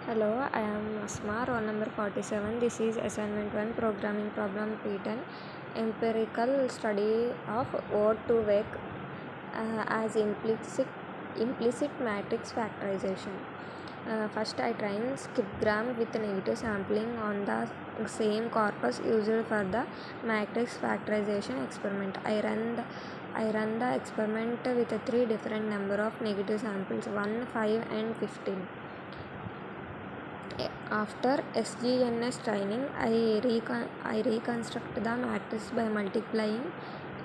Hello, I am Asma, roll number 47. This is assignment 1, programming problem P10, empirical study of ode to wake as implicit matrix factorization. First, I train skipgram with negative sampling on the same corpus used for the matrix factorization experiment. I run the experiment with a 3 different number of negative samples, 1, 5 and 15. After SGNS training, I reconstruct the matrix by multiplying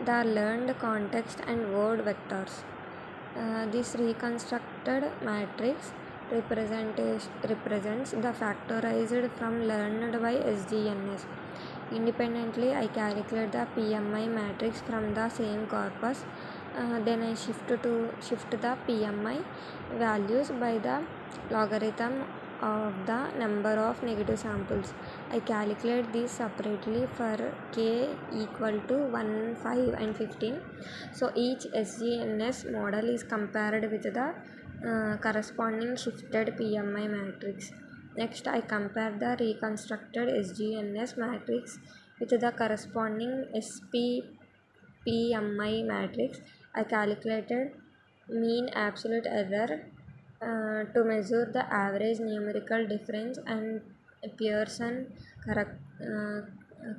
the learned context and word vectors. This reconstructed matrix represents the factorized from learned by SGNS. Independently, I calculate the PMI matrix from the same corpus. Then I shift the PMI values by the logarithm of the number of negative samples. I calculate these separately for k equal to 1, 5 and 15. So each SGNS model is compared with the corresponding shifted PMI matrix. Next, I compare the reconstructed SGNS matrix with the corresponding SPPMI matrix. I calculated mean absolute error to measure the average numerical difference and Pearson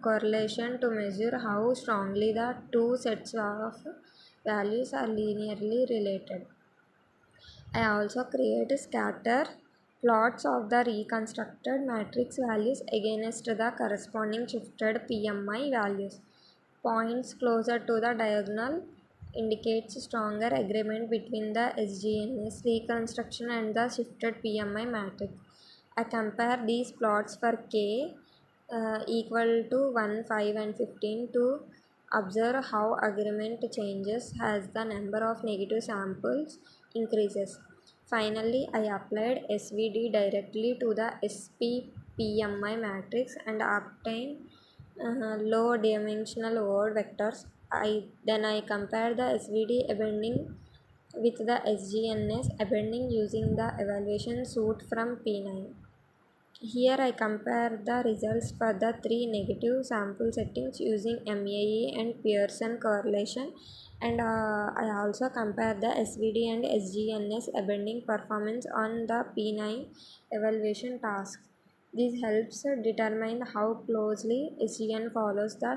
correlation to measure how strongly the two sets of values are linearly related. I also create scatter plots of the reconstructed matrix values against the corresponding shifted PMI values. Points closer to the diagonal indicates stronger agreement between the SGNS reconstruction and the shifted PMI matrix. I compare these plots for k equal to 1, 5 and 15 to observe how agreement changes as the number of negative samples increases. Finally, I applied SVD directly to the SPPMI matrix and obtained low dimensional word vectors. Then I compare the SVD appending with the SGNS appending using the evaluation suite from P9. Here I compare the results for the 3 negative sample settings using MAE and Pearson correlation, and I also compare the SVD and SGNS appending performance on the P9 evaluation tasks. This helps determine how closely SGN follows the